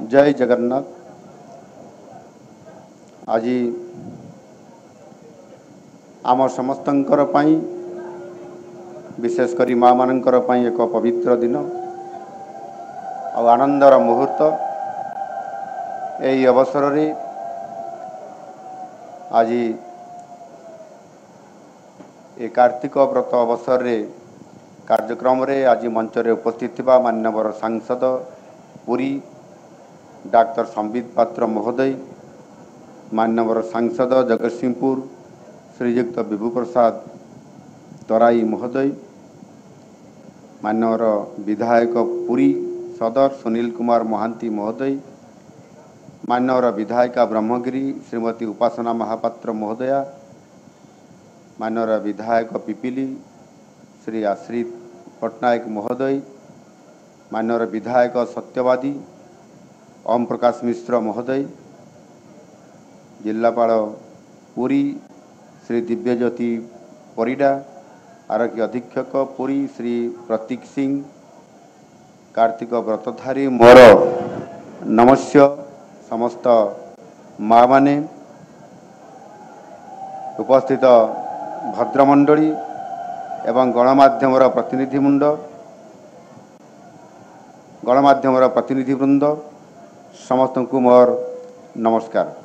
जय जगन्नाथ। आज आम समस्तंकर पाई विशेषकर माँ मानकर पाई एक पवित्र दिन और आनंदर मुहूर्त। यही अवसर रे आज ए कार्तिक व्रत अवसर रे कार्यक्रम रे आज मंच रे उपस्थित थिबा मान्यवर सांसद पुरी डॉक्टर संबित पात्र महोदय, मान्यवर सांसद जगतसिंहपुर श्रीयुक्त विभू प्रसाद तराई महोदय, मान्यवर विधायक पुरी सदर सुनील कुमार महांती महोदय, मान्यवर विधायिका ब्रह्मगिरी श्रीमती उपासना महापात्र महोदया, मान्यवर विधायक पिपिली श्री आश्रित पट्टनायक महोदय, मान्यवर विधायक सत्यवादी ओम प्रकाश मिश्र महोदय, जिलापाल पुरी श्री दिव्यज्योति परिडा, आरक्षी अधीक्षक पुरी श्री प्रतीक सिंह, कार्तिक व्रतधारी मोर नमस्य समस्त माँ माने, उपस्थित भद्रमंडली एवं गणमाध्यम प्रतिनिधिवृंद समस्त को मोर नमस्कार।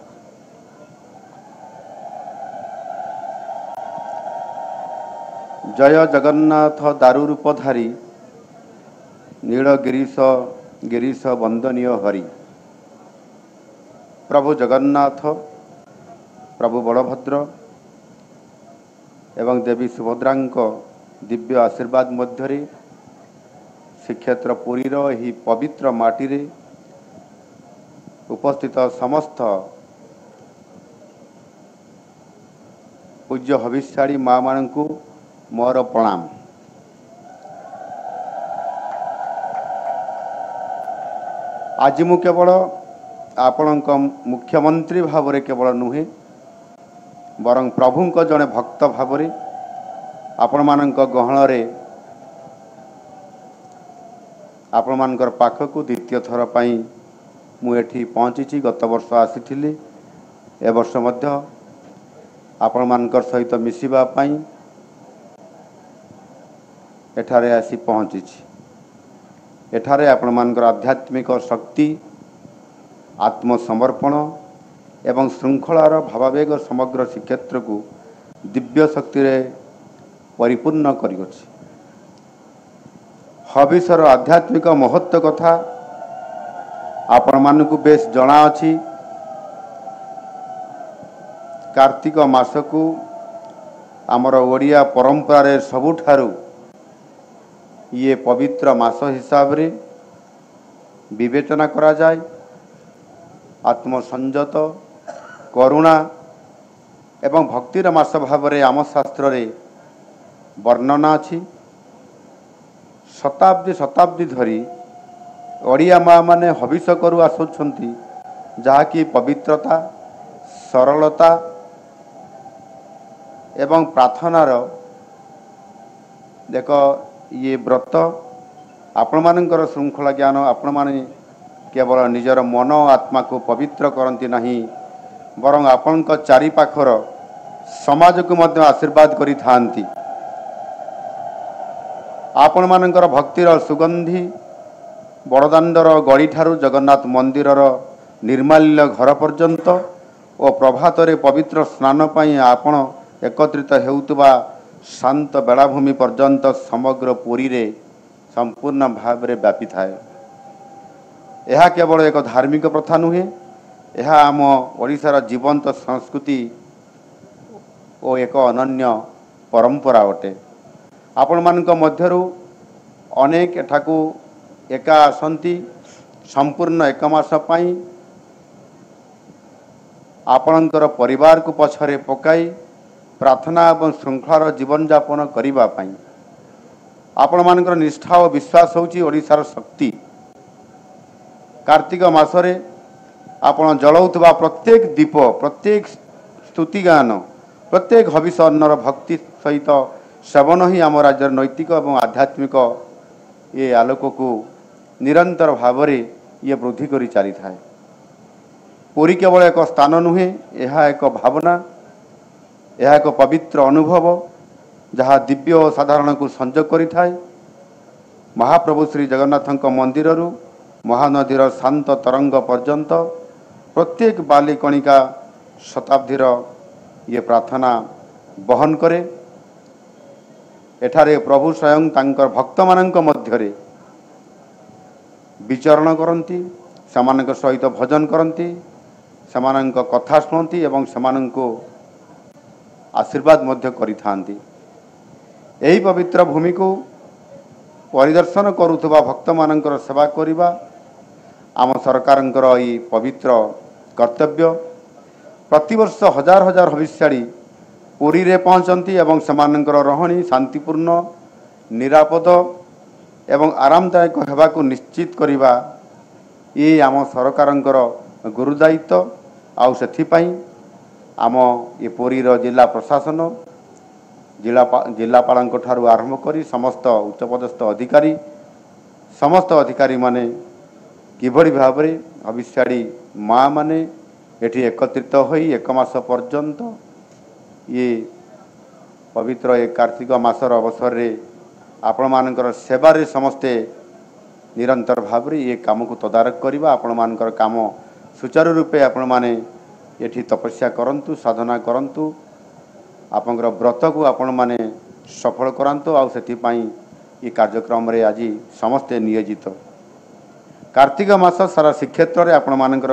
जय जगन्नाथ दारुरूपधारी नीलगिरीश गिरीश वंदनीय हरि। प्रभु जगन्नाथ, प्रभु बलभद्र एवं देवी सुभद्रांक दिव्य आशीर्वाद मध्यरे श्रीक्षेत्र पुरीर ही पवित्र माटी रे उपस्थित समस्त पूज्य हविष्याणी माँ मान को मोर प्रणाम। आज मु केवल आपणक मुख्यमंत्री भावरे केवल नुहे बरं प्रभुंक जड़े भक्त भावरे आपण मानक गहण रे आपण मानकर पाखक द्वितीय थर पाई मुझे पहुँची। गत वर्ष आसी ए वर्ष मध्य आपण मानकर सहित मिसिबा पाई एठारे आसी पहुँची। एठारे आपण मानकर आध्यात्मिक शक्ति, आत्मसमर्पण एवं श्रृंखलार भावावेग समग्र श्रीक्षेत्र को दिव्य शक्ति रे परिपूर्ण करियोछि। हविषर आध्यात्मिक महत्व कथा आपण मानकु बेस जଣା अछि। कार्तिक मास को आमर ओडिया परंपरा रे सबुठारु ये पवित्र मास हिसाब रे विवेचना करा जाय। आत्मसंयत, करुणा एवं भक्तिर मास भाव रे आम शास्त्र रे वर्णना अछि। शताब्दी शताब्दी धरी ओडिया माँ माने हविष करू आसुछंती, जहाँकि पवित्रता, सरलता एवं प्रार्थनार देख ये व्रत आपण मानकर श्रृंखला ज्ञान आपण माने केवल निजर मन आत्मा को पवित्र करती नहीं, बरं आपण चारि पाखर समाज को मध्य आशीर्वाद करी थांती। आपण मानकर भक्तिर सुगंधी बड़दाण्डर गड़ी ठारू जगन्नाथ मंदिरर निर्माल्य घर पर्यंत और प्रभात रे पवित्र स्नान पाई आपण एकत्रित हेउतबा शांत बेलाभूमि पर्यंत समग्र पुरी रे संपूर्ण भाव रे व्यापी थाए। यह केवल एक धार्मिक प्रथा नुहे, यह आम ओडिशार जीवंत संस्कृति और एक अनन्य परंपरा अटे। आपण मानक मध्यरु अनेक एठाकू एका आसंती संपूर्ण एक मास पाई आपणकर परिवार को पछरे पकाई प्रार्थना एवं श्रृंखलार जीवन यापन करिबा पाई। आपण मानकर निष्ठा और विश्वास होची ओडिशार शक्ति। कार्तिक मासरे आपण जलाउथबा प्रत्येक दीप, प्रत्येक स्तुति गान, प्रत्येक हविष अन्नर भक्ति सहित सेवन ही आम राज्यर नैतिक और आध्यात्मिक ये आलोक को निरंतर भाव ये वृद्धि करी चली थाए। पुरी केवल एक स्थान नुहे, यह एक भावना, यह एक पवित्र अनुभव जहाँ दिव्य और साधारण को संजोग करि थाए। महाप्रभु श्री जगन्नाथ मंदिर महानदीर शांत तरंग पर्यंत प्रत्येक बालिकणिका शताब्दीर ये प्रार्थना बहन करे। एठारे प्रभु स्वयं तांकर भक्त मानक मध्यरे विचरण करती, सेमानक सहित भजन करती, सेमानक कथा शुणती एवं सेमाननको आशीर्वाद मध्य करिथांती। एही पवित्र भूमि को परिदर्शन करुथुबा भक्त मानकर सेवा करिबा आम सरकारंकर ई पवित्र कर्तव्य। प्रतिवर्ष हजार हजार हविष्याड़ी पुरी रे पहुँचती एवं सेमानकर रहणी शांतिपूर्ण, निरापद एवं आरामदायक हेबा को निश्चित करिबा ये आम सरकारंकर गुरुदायित्व। आउ सेथिपाई आम ये पुरीर जिला प्रशासन जिलापाल ठारू आरंभ करी समस्त उच्चपदस्थ अधिकारी समस्त अधिकारी माने किभली भाव में हविष्याड़ी माँ माने एठी एकत्रित होई एक मास पर्यंत ये पवित्र एक कार्तिक मासर अवसर रे आपण मानकर सेवारे समस्ते निरंतर भाव में ये काम को तदारक करवा। आपण मानकर काम सुचारू रूपे आपण माने एठी तपस्या करंतु, साधना करंतु, आपनकर व्रत को आपण माने सफल करांतु। आउ सेथिपाई ये कार्यक्रम रे आज समस्ते नियोजित। कार्तिक मास सारा श्रीक्षेत्र रे आपण मानकर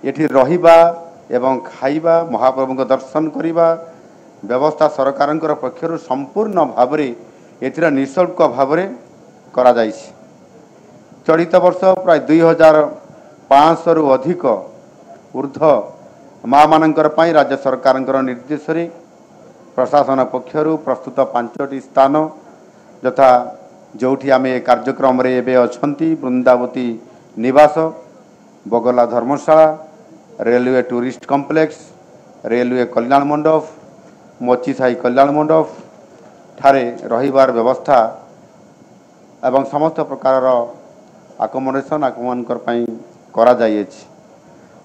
एठी रहिबा एवं खाइबा, महाप्रभु दर्शन करिबा व्यवस्था सरकारंकर पक्षरु संपूर्ण भाव रे एथिरा निःशुल्क भाव रे करा जाइछि। चलित वर्ष प्राय 2500 रु अधिक ऊर्ध्व माँ मानकर पाई राज्य सरकारंकर निर्देश रे प्रशासन पक्षरु प्रस्तुत 5टी स्थान यथा जोठी आमे कार्यक्रम रे एबे अछंती वृंदावती निवास, बगला धर्मशाला, रेलवे टूरिस्ट कॉम्प्लेक्स, रेलवे कल्याण मंडप, मोचीसाई कल्याण मंडप ठारे रहिबार व्यवस्था एवं समस्त प्रकार आकोमोडेशन आकमानकर पाई करा जाइएछि।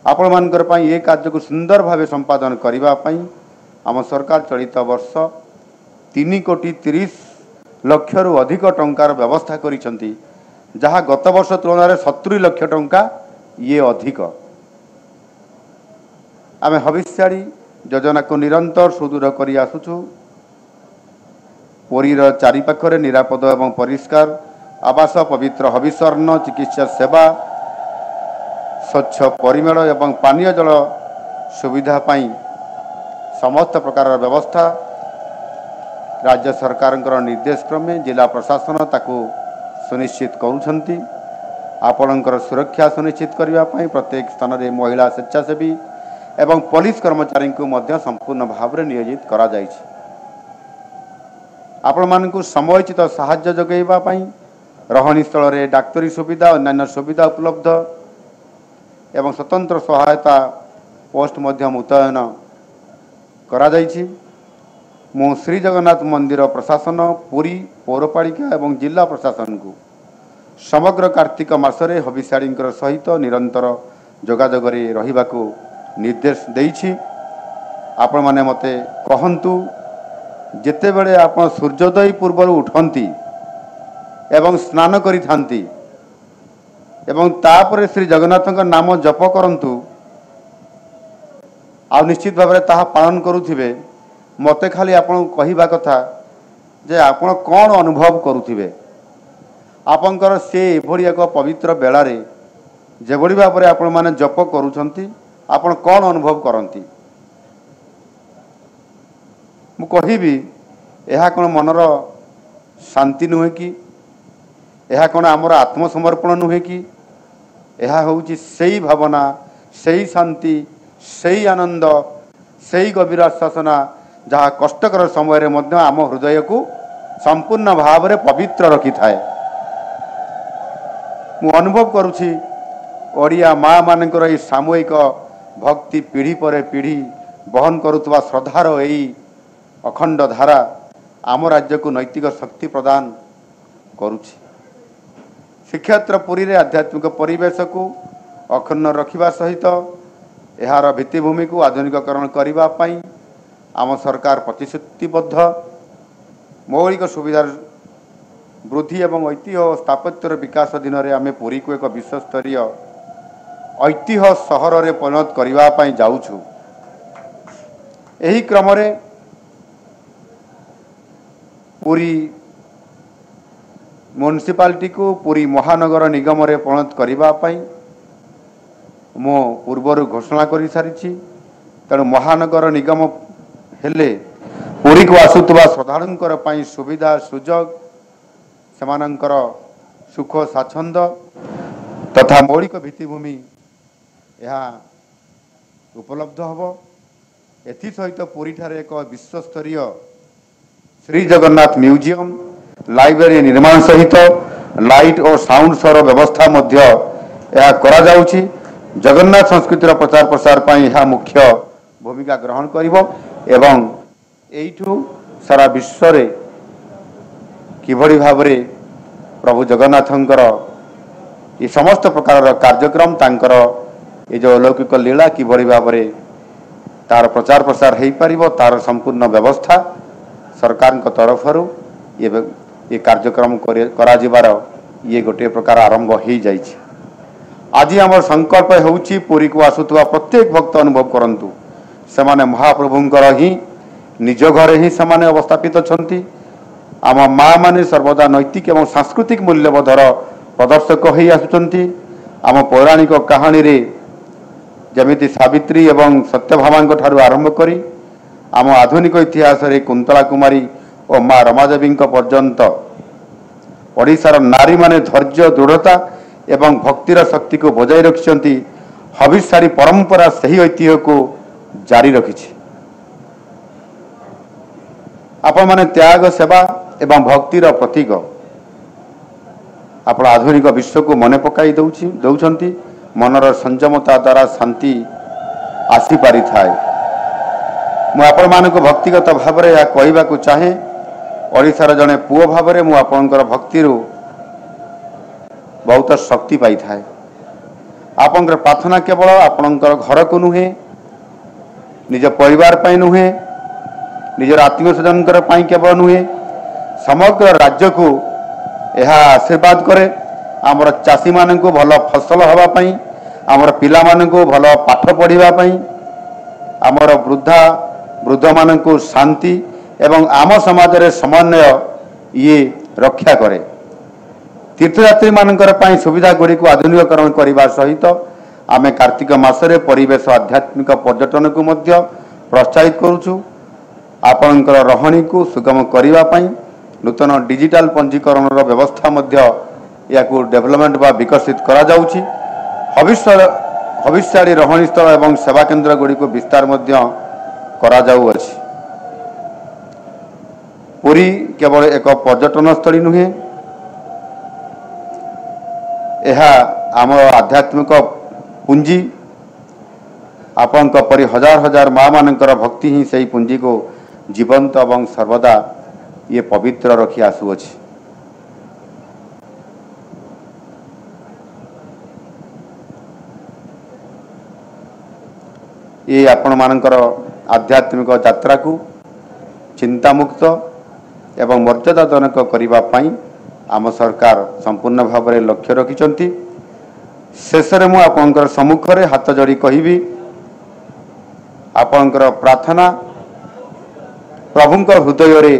आपण मानकर पाई ये कार्य को सुंदर भावे संपादन करिबा पाई आम सरकार चलित वर्ष 3,30,00,000 रु अधिक टंकार व्यवस्था करिसंती, जहाँ गत वर्ष तुलन 70 लाख टंका ये अधिक। आमे हविष्याड़ी योजना को निरंतर सुदूर करी आसुछु। पुरीर चारिपाखरे निरापद एवं परिष्कार आवास, पवित्र हविष्यर्ण, चिकित्सा सेवा, स्वच्छ परिमल एवं पानीय जल सुविधा पाई समस्त प्रकार व्यवस्था राज्य सरकारंकर निर्देश क्रमे जिला प्रशासन ताकू सुनिश्चित करुछंती। आपणकर सुरक्षा सुनिश्चित करने पाई प्रत्येक स्थान में महिला स्वेच्छासेवी एवं पुलिस कर्मचारी को मध्य संपूर्ण भाव में नियोजित करा जाइछि। आपण मानकु समयोचित साहाय्य जगैबा पाई रहणी स्थल रे डाक्तरी सुविधा, अन्य सुविधा उपलब्ध एवं स्वतंत्र सहायता पोस्ट मध्य मुतयन करा जाइछि। मु श्री जगन्नाथ मंदिर प्रशासन, पुरी पौरपालिका एवं जिला प्रशासन को समग्र कार्तिक मासरे हविष्याड़ींकर सहित निरंतर जोगाजोगरे रहिबाकू निर्देश देइछि। आपण माने मते कहंतु जेते बेले आपण सूर्योदय पूर्व उठंती एवं स्नान करिथांती एवं तापरे श्री जगन्नाथक नाम जप करंतु आ निश्चित भाव में ताहा पालन करुथिबे। मते खाली आपण कहिबा कथा जे आपण कोन अनुभव करुथिबे। आपनकर से एभली एक पवित्र बेलारे जेभली भाव में आपण माने जप करूछंती आपण कोन अनुभव करंती। मु कहिबी एहा कोन मनर शांति नुहे कि, एहा कोन हमर आत्मसमर्पण नुहे कि, एहा होउची सेही भावना, सेही शांति, सेही आनंद, सेही गभीर आश्वासना जहाँ कष्टकर समय रे मध्य आम हृदय को संपूर्ण भाव में पवित्र रखि थाए। मु अनुभव करुछि ओडिया माँ मानकर ई सामूहिक भक्ति पीढ़ी पर पीढ़ी बहन करुवा श्रद्धार यही अखंड धारा आम राज्य को नैतिक शक्ति प्रदान करुछि। श्रीक्षेत्र पुरी रे आध्यात्मिक परिवेश को अक्षुण्ण रखिबा सहित यार भित्तिभूमि को आधुनिककरण करने पाई आम सरकार प्रतिश्रुतिबद्ध। मौलिक सुविधार वृद्धि एवं ऐतिह्य और स्थापत्यर विकास दिन में आम पुरी को एक विश्वस्तरीय ऐतिह्य सहर रे परिणत करने जाऊँ। यही क्रम रे पुरी म्युनिसिपालिटी को पुरी महानगर निगम रे परिणत करने मो पूर्वर घोषणा कर सारी। तेणु महानगर निगम हेले पुरी को आसुवा श्रद्धालुं सुविधा सुजोग सेमानंकर सुख स्वाच्छंद तथा मौलिक भित्तिभूमि यह उपलब्ध हम। एसहित पुरी ठारे एक विश्वस्तरीय श्री जगन्नाथ म्यूजियम लाइब्रेरी निर्माण सहित लाइट और साउंड शोर व्यवस्था मध्य यह करा जाउछि। जगन्नाथ संस्कृतिर प्रचार प्रसार पाई यह मुख्य भूमिका ग्रहण करिवो एवं एइठु सारा विश्व रे किभଳି भाबरे प्रभु जगन्नाथंकर ये समस्त प्रकार कार्यक्रम तांकर ये जो अलौकिक लीला किभଳି भाबरे तार प्रचार प्रसार हो पारिबो तार संपूर्ण व्यवस्था सरकार तरफ ये कार्यक्रम करा जिबार ये गोटे प्रकार आरंभ हो जाइछि। आज आम संकल्प होउछि पुरी को आसुवा प्रत्येक भक्त अनुभव करंतु सेमाने महाप्रभुंकर ही निज घरे ही सेमाने अवस्थापित अछंती। आम माँ माने सर्वदा नैतिक एवं सांस्कृतिक मूल्यबोधर प्रदर्शक हो आसुचंती। आम पौराणिक कहानी रे जमिति सावित्री एवं सत्यभामा ठारू आरंभ करी आम आधुनिक इतिहास रे कुंतला कुमारी और माँ रमादेवी पर्यंत ओडिशार नारी माने धैर्य दृढ़ता एवं भक्तिर शक्ति को बजाय रखिछंती। हविष्यारी परंपरा सही ऐतिह्य को जारी रखिछि। आपण माने त्याग सेवा एवं भक्तिर प्रतीक आपण आधुनिक विश्व को मने पकाई दौछंती। मनर संयमता द्वारा शांति आसी पारि थाए। मु आपण मानक व्यक्तिगत भाव में यह कहवा को चाहे ओडिशार जड़े पुओ भाव में मु आपणकर भक्ति बहुत शक्ति पाई थाए। आपणकर प्रार्थना केवल आपणकर घर को नुहे निज परिवार पाई नुहे निजर आत्मीय स्वजन केवल नुहे समग्र राज्य को यह आशीर्वाद करे। आमर चाषी मान को भल फसल हवापाई आमर पिला मान को भल पाठ पढ़ापी आमर वृद्ध मान को शांति एवं आम समाज रे समन्वय ये रक्षा करे। तीर्थयात्री मानकर पाई सुविधा गुड़ी को आधुनिककरण करने सहित आम कार्तिक मासरे परिवेश आध्यात्मिक पर्यटन को मध्य प्रोत्साहित करुछु। आपणकर रहणी को सुगम करने नूतन डिजिटल पंजीकरण व्यवस्था मध्य या डेवलपमेंट बा विकसित करा जाउछि। भविष्याड़ी रहणी स्थल एवं सेवा केन्द्र गुड़ी को विस्तार मध्य करा जाउछि। पुरी केवल एक पर्यटन स्थली नुहे यह आम आध्यात्मिक पुंजी आपण परी हजार हजार माँ मानकर भक्ति ही सही पुंजी को जीवंत एवं सर्वदा ये पवित्र रखी आसुअछि। ये आपण मानकर आध्यात्मिक यात्रा को चिंतामुक्त एवं मर्यादाजनक करिबा पाई आम सरकार संपूर्ण भाव में लक्ष्य रखिछंती। शेष में मु आपणकर सम्मुख रे हाथ जोड़ी कहिबी आपणकर प्रार्थना प्रभुंकर हृदय रे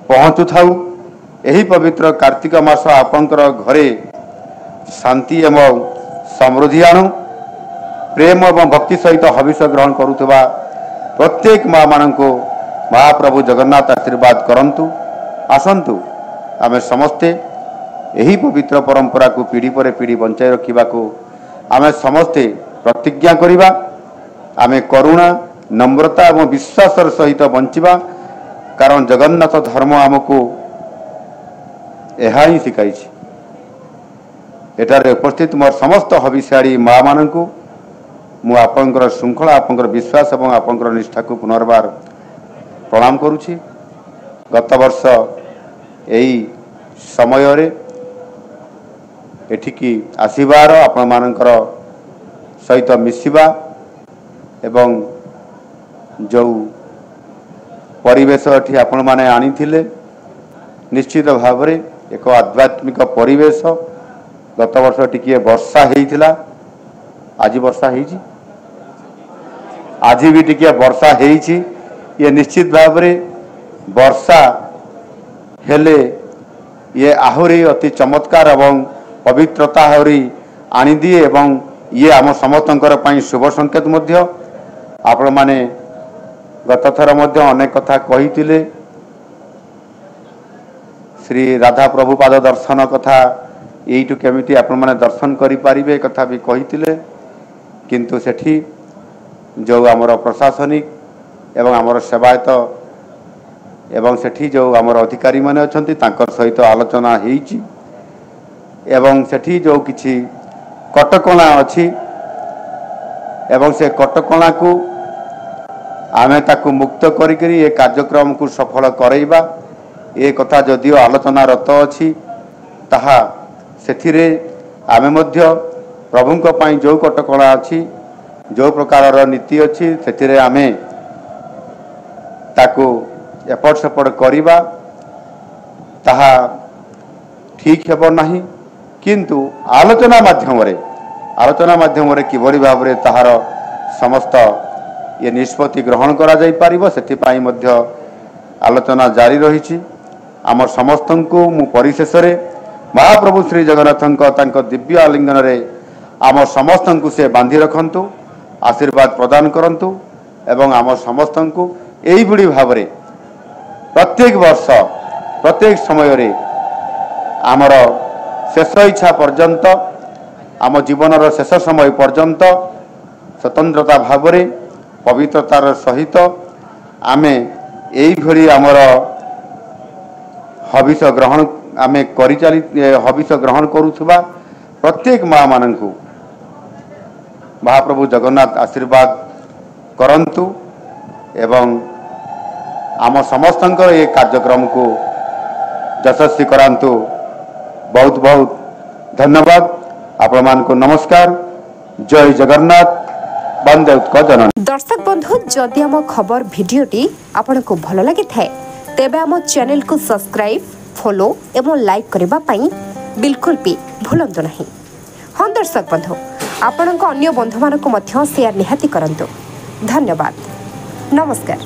पहुँचु थाउ। यही पवित्र कार्तिक मास आपणकर घरे शांति एवं समृद्धि आणु। प्रेम एवं भक्ति सहित हविष ग्रहण करुवा प्रत्येक माँ मान को महाप्रभु जगन्नाथ आशीर्वाद करंतु। आसंतु आमे समस्ते यही पवित्र परंपरा को पीढ़ी पर पीढ़ी बंचाई रखा को आमे समस्ते प्रतिज्ञा करिबा। आमे करुणा नम्रता एवं विश्वास सहित बंचिबा कारण जगन्नाथ धर्म आमको यह ही शिखाई। एटारे उपस्थित मोर समस्त हविष्याड़ी माँ मान को मु आपनकर श्रृंखला आपनकर विश्वास एवं आपनकर निष्ठा को पुनर्बार प्रणाम करुछि। गत वर्ष यही समय रे एठिकी आसिबार आपण मानकर सहित मिसिबा एवं जो परिवेश एठी आपण माने आनी थिले निश्चित भाव में एक आध्यात्मिक परिवेश गत वर्ष टिके वर्षा होइथिला आज वर्षा होइछि आज भी टिके वर्षा होइछि ये निश्चित भाव में वर्षा हेले ये आहुरी अति चमत्कार एवं पवित्रता आहुरी आनी दिए एवं ये आम समस्तंकर पई शुभ संकेत मध्य आपण माने गत थर मध्य अनेक कथा कहिथिले श्री राधा प्रभुपाद दर्शन कथा यू केमिटी आपण माने दर्शन करि पारिबे कथा भी कहिथिले किंतु सेठी जो आमर प्रशासनिक एवं आमर सेवायत एवं सेठी जो आमर अधिकारी माने अछंती तांकर सहित आलोचना हेइची एवं सेठी जो किछि कटकणा अछि एवं से कटकणा को आमे ताकू मुक्त करी ये कार्यक्रम को सफल करैबा ए कथा जदियो आलोचना रत अछि ताहा सेथिरे आमे मध्य प्रभुंक पई जो कटकणा अछि जो प्रकार नीति अछि सेथिरे आमे ताकू एपट सेपट करिबा ताहा ठीक हेबो नाही किंतु आलोचना माध्यम रे किबरी भाव रे ताहार समस्त ये निष्पत्ति ग्रहण करा जाई पारिबो सेति पई मध्य आलोचना जारी रहिछि आम समस्त को मु परिशेष रे महाप्रभु श्री जगन्नाथ दिव्य आलिंगन रे आम समस्त को से बांधि रखंतु आशीर्वाद प्रदान करंतु एवं आम समस्त को एई बुढ़ी भाव रे प्रत्येक वर्ष प्रत्येक समय रे आमर शेष इच्छा पर्यंत आम जीवनर शेष समय पर्यंत स्वतंत्रता भाव रे पवित्रतार सहित आमे एई भली आमर हविष ग्रहण आमे करि चली हविष ग्रहण करुथबा प्रत्येक माँ माननकु महाप्रभु जगन्नाथ आशीर्वाद करंतु एवं आम समस्तंकर ये कार्यक्रम को यशस्वी करांतु बहुत बहुत धन्यवाद आपण मान को नमस्कार जय जगन्नाथ वंदे उत्कल जननी। दर्शक बंधु जदि आम खबर भिडियोटी आपण को भल लगी थाए तेबे आम चैनल को सब्सक्राइब फॉलो एवं लाइक करबा पई बिल्कुल भी भूलंतु नहीं। हाँ दर्शक बंधु आपण अन्य बंधु मानक मध्य शेयर निहाती करंतु। धन्यवाद नमस्कार।